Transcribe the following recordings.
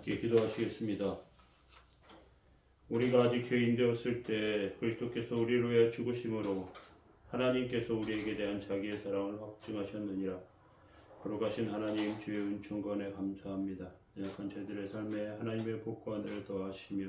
함께 기도하시겠습니다. 우리가 아직 죄인 되었을 때 그리스도께서 우리를 위하여 죽으심으로 하나님께서 우리에게 대한 자기의 사랑을 확증하셨느니라. 거룩하신 하나님, 주의 은총권에 감사합니다. 연약한 저희들의 삶에 하나님의 복과 은혜를 더하시며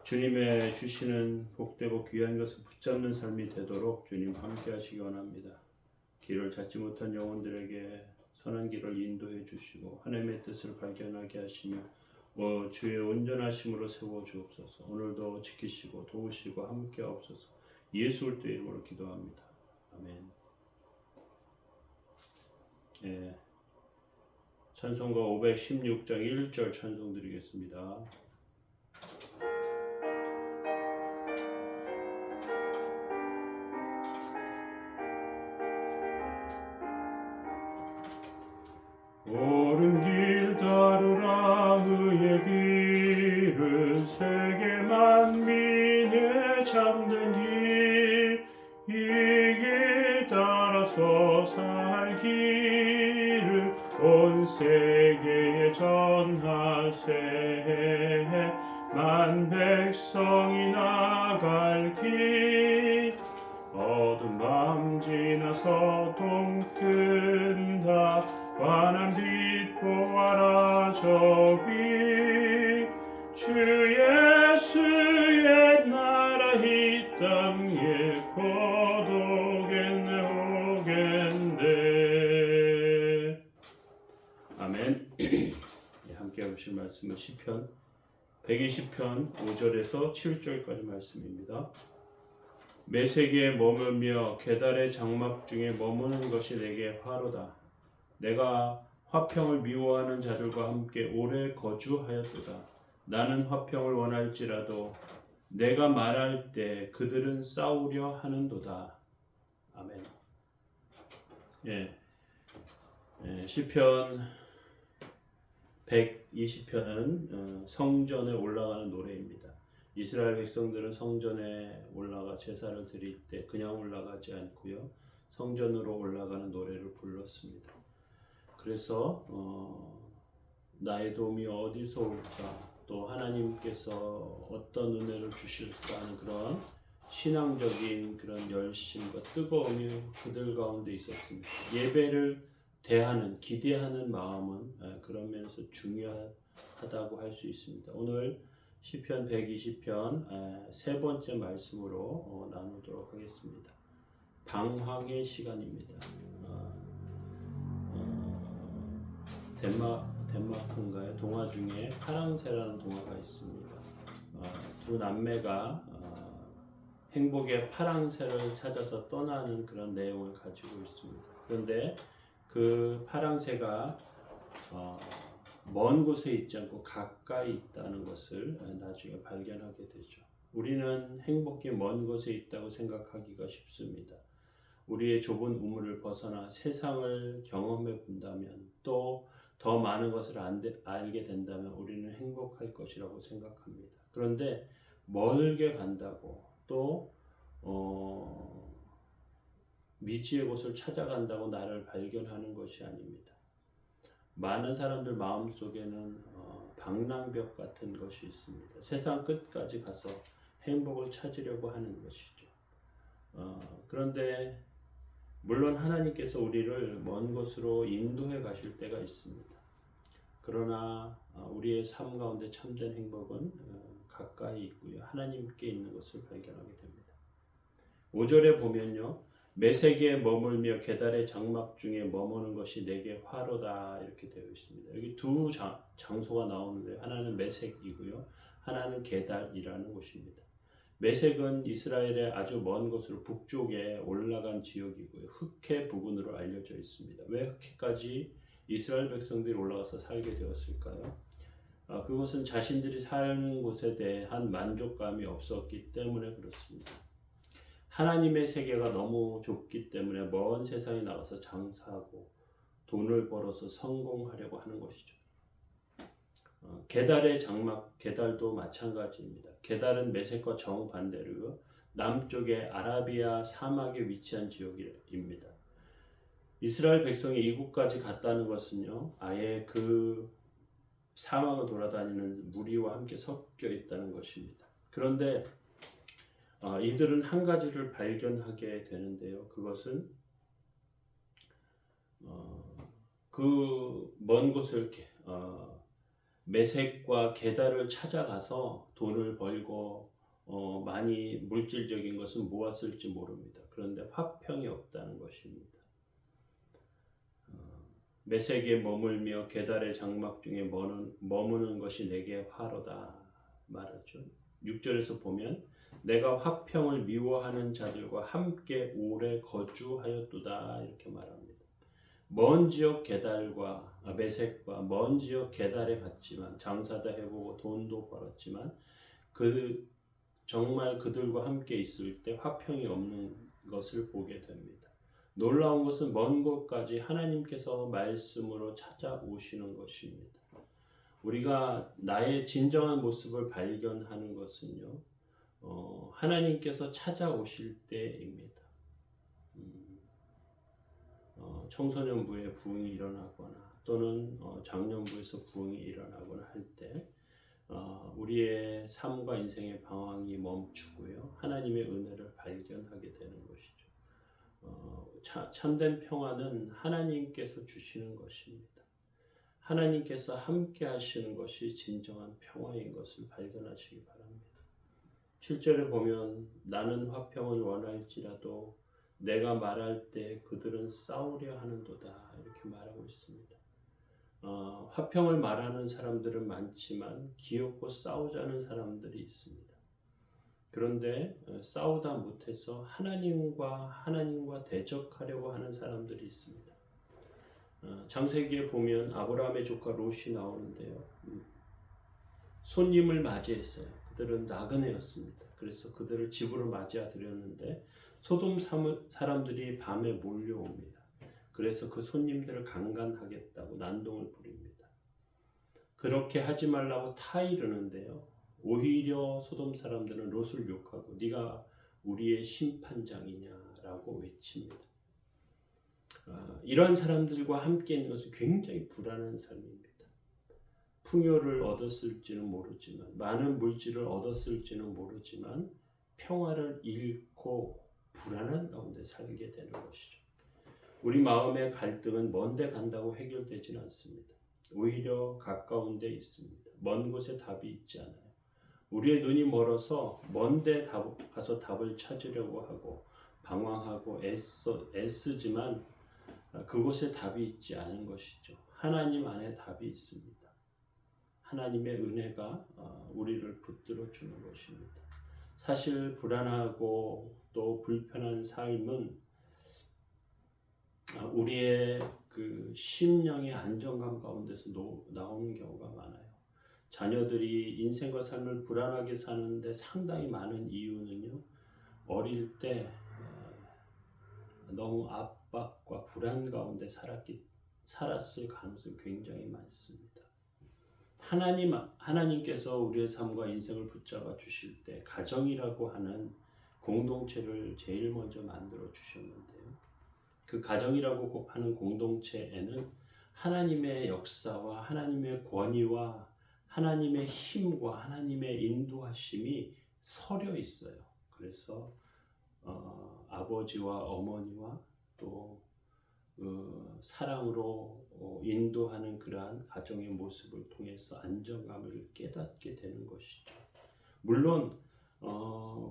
주님의 주시는 복되고 귀한 것을 붙잡는 삶이 되도록 주님 함께 하시기 원합니다. 길을 찾지 못한 영혼들에게 선한 길을 인도해 주시고 하나님의 뜻을 발견하게 하시며 주의 온전하심으로 세워 주옵소서. 오늘도 지키시고 도우시고 함께 하옵소서. 예수 그리스도의 이름으로 기도합니다. 아멘. 찬송가 516장 1절 찬송 드리겠습니다. 옳은 길 따르라 그의 길을 세계 만민의 참된 길 이 길 따라서 살 길을 온 세계에 전하세 만 백성이 나갈 길 어두운 밤 지나서 동뜬다 환한 빛 보아라 저기 주 예수의 나라 이 땅에 곧 오겠네 아멘. 함께 하실 말씀은 시편 120편 5절에서 7절까지 말씀입니다. 메세기에 머물며 계달의 장막 중에 머무는 것이 내게 화로다. 내가 화평을 미워하는 자들과 함께 오래 거주하였도다. 나는 화평을 원할지라도 내가 말할 때 그들은 싸우려 하는도다. 아멘. 시편 120편은 성전에 올라가는 노래입니다. 이스라엘 백성들은 성전에 올라가 제사를 드릴 때 그냥 올라가지 않고요. 성전으로 올라가는 노래를 불렀습니다. 그래서 나의 도움이 어디서 올까? 또 하나님께서 어떤 은혜를 주실까 하는 그런 신앙적인 그런 열심과 뜨거움이 그들 가운데 있었습니다. 예배를 대하는, 기대하는 마음은 그런 면에서 중요하다고 할 수 있습니다. 오늘 시편 120편 세 번째 말씀으로 나누도록 하겠습니다. 방황의 시간입니다. 덴마크인가요? 동화 중에 파랑새라는 동화가 있습니다. 두 남매가 행복의 파랑새를 찾아서 떠나는 그런 내용을 가지고 있습니다. 그런데 그 파랑새가 먼 곳에 있지 않고 가까이 있다는 것을 나중에 발견하게 되죠. 우리는 행복이 먼 곳에 있다고 생각하기가 쉽습니다. 우리의 좁은 우물을 벗어나 세상을 경험해 본다면 또 더 많은 것을 알게 된다면 우리는 행복할 것이라고 생각합니다. 그런데 멀게 간다고 또 미지의 곳을 찾아간다고 나를 발견하는 것이 아닙니다. 많은 사람들 마음속에는 방랑벽 같은 것이 있습니다. 세상 끝까지 가서 행복을 찾으려고 하는 것이죠. 그런데 물론 하나님께서 우리를 먼 곳으로 인도해 가실 때가 있습니다. 그러나 우리의 삶 가운데 참된 행복은 가까이 있고요. 하나님께 있는 것을 발견하게 됩니다. 5절에 보면요. 메세기에 머물며 계달의 장막 중에 머무는 것이 내게 화로다 이렇게 되어 있습니다. 여기 두 장소가 나오는데 하나는 메색이고요. 하나는 계달이라는 곳입니다. 메색은 이스라엘의 아주 먼 곳으로 북쪽에 올라간 지역이고요. 흑해 부근으로 알려져 있습니다. 왜 흑해까지 이스라엘 백성들이 올라가서 살게 되었을까요? 그것은 자신들이 사는 곳에 대한 만족감이 없었기 때문에 그렇습니다. 하나님의 세계가 너무 좁기 때문에 먼 세상에 나가서 장사하고 돈을 벌어서 성공하려고 하는 것이죠. 게달의 장막, 게달도 마찬가지입니다. 게달은 메섹과 정반대로 남쪽의 아라비아 사막에 위치한 지역입니다. 이스라엘 백성이 이곳까지 갔다는 것은요, 아예 그 사막을 돌아다니는 무리와 함께 섞여 있다는 것입니다. 그런데 이들은 한 가지를 발견하게 되는데요. 그것은 그 먼 곳을 메색과 게달을 찾아가서 돈을 벌고 많이 물질적인 것은 모았을지 모릅니다. 그런데 화평이 없다는 것입니다. 메색에 머물며 게달의 장막 중에 머무는 것이 내게 화로다 말하죠. 6절에서 보면 내가 화평을 미워하는 자들과 함께 오래 거주하였도다 이렇게 말합니다. 먼 지역 게달과 메색과 먼 지역 게달에 갔지만 장사도 해보고 돈도 벌었지만 정말 그들과 함께 있을 때 화평이 없는 것을 보게 됩니다. 놀라운 것은 먼 곳까지 하나님께서 말씀으로 찾아오시는 것입니다. 우리가 나의 진정한 모습을 발견하는 것은요, 하나님께서 찾아오실 때입니다. 청소년부에 부흥이 일어나거나 또는 장년부에서 부흥이 일어나거나 할 때 우리의 삶과 인생의 방황이 멈추고요, 하나님의 은혜를 발견하게 되는 것이죠. 참된 평화는 하나님께서 주시는 것입니다. 하나님께서 함께 하시는 것이 진정한 평화인 것을 발견하시기 바랍니다. 7절에 보면 나는 화평을 원할지라도 내가 말할 때 그들은 싸우려 하는도다 이렇게 말하고 있습니다. 화평을 말하는 사람들은 많지만 기어코 싸우자는 사람들이 있습니다. 그런데 싸우다 못해서 하나님과 대적하려고 하는 사람들이 있습니다. 창세기에 보면 아브라함의 조카 롯이 나오는데요. 손님을 맞이했어요. 그들은 나그네였습니다. 그래서 그들을 집으로 맞이하드렸는데 소돔 사람들이 밤에 몰려옵니다. 그래서 그 손님들을 강간하겠다고 난동을 부립니다. 그렇게 하지 말라고 타이르는데요. 오히려 소돔 사람들은 롯을 욕하고 네가 우리의 심판장이냐라고 외칩니다. 이런 사람들과 함께 있는 것은 굉장히 불안한 삶입니다. 풍요를 얻었을지는 모르지만 많은 물질을 얻었을지는 모르지만 평화를 잃고 불안한 가운데 살게 되는 것이죠. 우리 마음의 갈등은 먼데 간다고 해결되지는 않습니다. 오히려 가까운 데 있습니다. 먼 곳에 답이 있지 않아요. 우리의 눈이 멀어서 먼데 가서 답을 찾으려고 하고 방황하고 애쓰지만 그곳에 답이 있지 않은 것이죠. 하나님 안에 답이 있습니다. 하나님의 은혜가 우리를 붙들어 주는 것입니다. 사실 불안하고 또 불편한 삶은 우리의 그 심령의 안정감 가운데서 나오는 경우가 많아요. 자녀들이 인생과 삶을 불안하게 사는데 상당히 많은 이유는요, 어릴 때 너무 압박과 불안 가운데 살았을 가능성이 굉장히 많습니다. 하나님께서 우리의 삶과 인생을 붙잡아 주실 때 가정이라고 하는 공동체를 제일 먼저 만들어 주셨는데요. 그 가정이라고 하는 공동체에는 하나님의 역사와 하나님의 권위와 하나님의 힘과 하나님의 인도하심이 서려 있어요. 그래서 아버지와 어머니와 또 사랑으로 인도하는 그러한 가정의 모습을 통해서 안정감을 깨닫게 되는 것이죠. 물론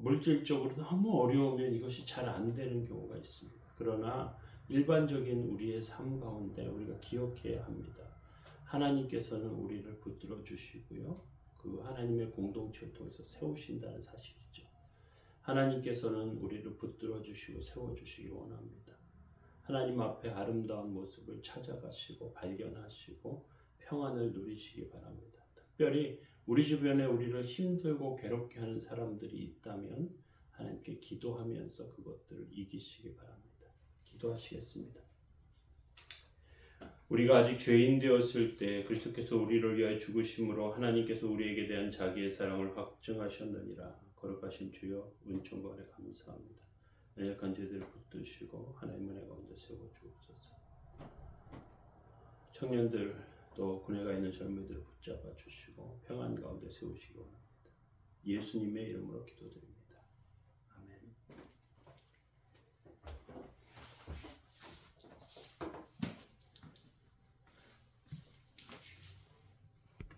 물질적으로 너무 어려우면 이것이 잘 안 되는 경우가 있습니다. 그러나 일반적인 우리의 삶 가운데 우리가 기억해야 합니다. 하나님께서는 우리를 붙들어 주시고요. 그 하나님의 공동체를 통해서 세우신다는 사실이죠. 하나님께서는 우리를 붙들어 주시고 세워 주시기 원합니다. 하나님 앞에 아름다운 모습을 찾아가시고 발견하시고 평안을 누리시기 바랍니다. 특별히 우리 주변에 우리를 힘들고 괴롭게 하는 사람들이 있다면 하나님께 기도하면서 그것들을 이기시기 바랍니다. 기도하시겠습니다. 우리가 아직 죄인 되었을 때 그리스도께서 우리를 위하여 죽으심으로 하나님께서 우리에게 대한 자기의 사랑을 확증하셨느니라. 거룩하신 주여, 은총과 은혜 감사합니다. 연약한 죄들을 붙드시고 하나님의 은혜 가운데 세워주옵소서. 청년들 또 군에 가 있는 젊은이들 붙잡아 주시고 평안 가운데 세우시기 원합니다. 예수님의 이름으로 기도드립니다.